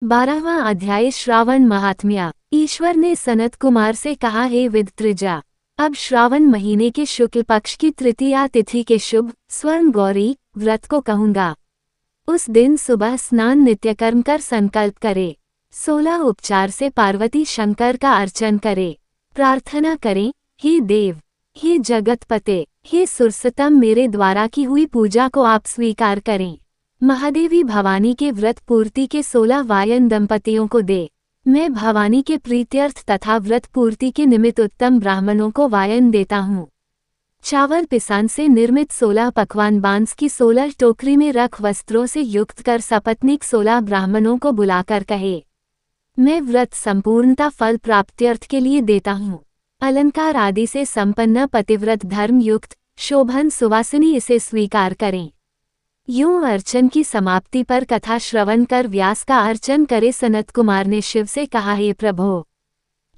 12वां अध्याय श्रावण महात्म्य। ईश्वर ने सनत कुमार से कहा, हे विद्त्रिजा, अब श्रावण महीने के शुक्ल पक्ष की तृतीया तिथि के शुभ स्वर्ण गौरी व्रत को कहूँगा। उस दिन सुबह स्नान नित्यकर्म कर संकल्प करे, 16 उपचार से पार्वती शंकर का अर्चन करे, प्रार्थना करें, हे देव, हे जगतपते, हे सुरसतम, मेरे द्वारा की हुई पूजा को आप स्वीकार करें। महादेवी भवानी के व्रत पूर्ति के 16 वायन दंपतियों को दे। मैं भवानी के प्रीत्यर्थ तथा व्रत पूर्ति के निमित्त उत्तम ब्राह्मणों को वायन देता हूँ। चावल पिसान से निर्मित 16 पकवान बांस की 16 टोकरी में रख वस्त्रों से युक्त कर सपत्नीक 16 ब्राह्मणों को बुलाकर कहे, मैं व्रत संपूर्णता फल प्राप्त्यर्थ के लिए देता हूँ। अलंकार आदि से संपन्न पतिव्रत धर्म युक्त शोभन सुवासिनी इसे स्वीकार करें। यूं अर्चन की समाप्ति पर कथा श्रवण कर व्यास का अर्चन करे। सनत कुमार ने शिव से कहा, हे प्रभो,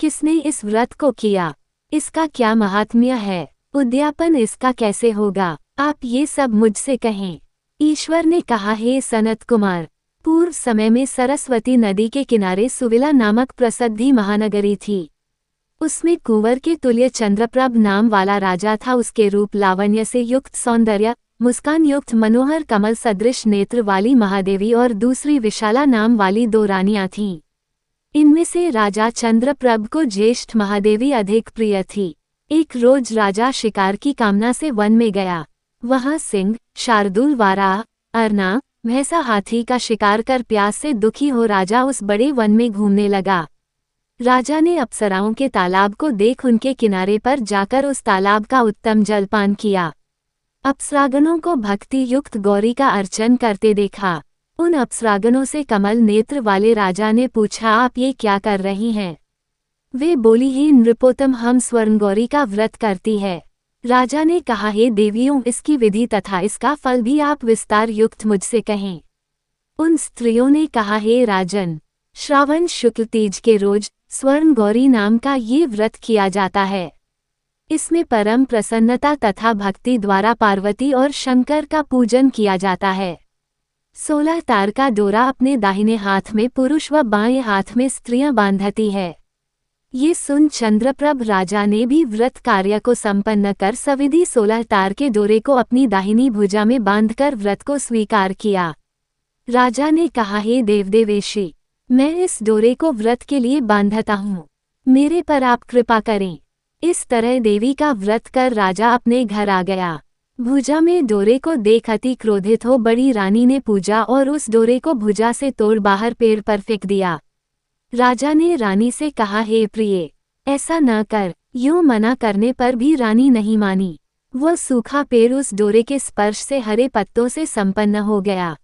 किसने इस व्रत को किया? इसका क्या महात्म्य है? उद्यापन इसका कैसे होगा? आप ये सब मुझसे कहें। ईश्वर ने कहा, हे सनत कुमार, पूर्व समय में सरस्वती नदी के किनारे सुविला नामक प्रसिद्धि महानगरी थी। उसमें कुंवर के तुल्य चंद्रप्रभ नाम वाला राजा था। उसके रूप लावण्य से युक्त सौंदर्य, मुस्कान युक्त मनोहर कमल सदृश नेत्र वाली महादेवी और दूसरी विशाला नाम वाली 2 रानियां थीं। इनमें से राजा चंद्रप्रभ को ज्येष्ठ महादेवी अधिक प्रिय थी। एक रोज राजा शिकार की कामना से वन में गया। वहां सिंह, शार्दूल, वाराह, अरना, भैंसा, हाथी का शिकार कर प्यास से दुखी हो राजा उस बड़े वन में घूमने लगा। राजा ने अप्सराओं के तालाब को देख उनके किनारे पर जाकर उस तालाब का उत्तम जलपान किया। अप्सरागणों को भक्ति युक्त गौरी का अर्चन करते देखा। उन अप्सरागणों से कमल नेत्र वाले राजा ने पूछा, आप ये क्या कर रही हैं? वे बोली, हे नृपोत्तम, हम स्वर्ण गौरी का व्रत करती है। राजा ने कहा, हे देवियों, इसकी विधि तथा इसका फल भी आप विस्तार युक्त मुझसे कहें। उन स्त्रियों ने कहा, हे राजन, श्रावण शुक्ल तीज के रोज स्वर्ण गौरी नाम का ये व्रत किया जाता है। इसमें परम प्रसन्नता तथा भक्ति द्वारा पार्वती और शंकर का पूजन किया जाता है। 16 तार का डोरा अपने दाहिने हाथ में पुरुष व बाएं हाथ में स्त्रियां बांधती है। ये सुन चंद्रप्रभ राजा ने भी व्रत कार्य को संपन्न कर सविधि 16 तार के डोरे को अपनी दाहिनी भुजा में बांधकर व्रत को स्वीकार किया। राजा ने कहा, हे देवदेवेशी, मैं इस डोरे को व्रत के लिए बांधता हूँ, मेरे पर आप कृपा करें। इस तरह देवी का व्रत कर राजा अपने घर आ गया। भुजा में डोरे को देख अति क्रोधित हो बड़ी रानी ने पूजा और उस डोरे को भुजा से तोड़ बाहर पेड़ पर फेंक दिया। राजा ने रानी से कहा, हे प्रिय, ऐसा न कर। यूं मना करने पर भी रानी नहीं मानी। वह सूखा पेड़ उस डोरे के स्पर्श से हरे पत्तों से संपन्न हो गया।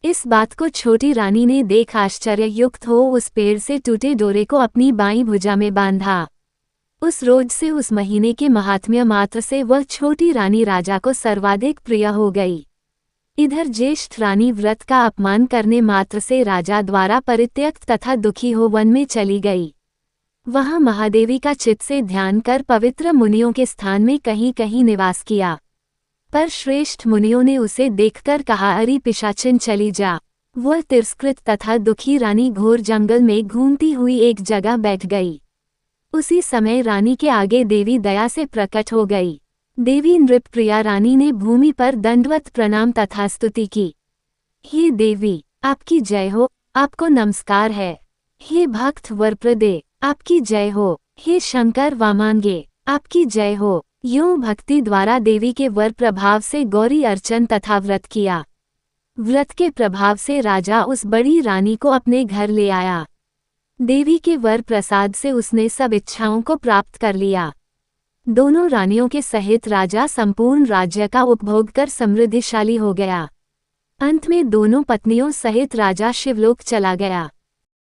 इस बात को छोटी रानी ने देख आश्चर्ययुक्त हो उस पेड़ से टूटे डोरे को अपनी बाईं भुजा में बांधा। उस रोज से उस महीने के महात्म्य मात्र से वह छोटी रानी राजा को सर्वाधिक प्रिय हो गई। इधर ज्येष्ठ रानी व्रत का अपमान करने मात्र से राजा द्वारा परित्यक्त तथा दुखी हो वन में चली गई। वहां महादेवी का चित्त से ध्यान कर पवित्र मुनियों के स्थान में कहीं कहीं निवास किया। पर श्रेष्ठ मुनियों ने उसे देखकर कहा, अरे पिशाचिन, चली जा। वह तिरस्कृत तथा दुखी रानी घोर जंगल में घूमती हुई एक जगह बैठ गई। उसी समय रानी के आगे देवी दया से प्रकट हो गई। देवी नृपप्रिया रानी ने भूमि पर दंडवत प्रणाम तथा स्तुति की। हे देवी, आपकी जय हो, आपको नमस्कार है। हे भक्त वरप्रदे, आपकी जय हो। हे शंकर वामांगे, आपकी जय हो। यूं भक्ति द्वारा देवी के वर प्रभाव से गौरी अर्चन तथा व्रत किया। व्रत के प्रभाव से राजा उस बड़ी रानी को अपने घर ले आया। देवी के वर प्रसाद से उसने सब इच्छाओं को प्राप्त कर लिया। दोनों रानियों के सहित राजा संपूर्ण राज्य का उपभोग कर समृद्धिशाली हो गया। अंत में दोनों पत्नियों सहित राजा शिवलोक चला गया।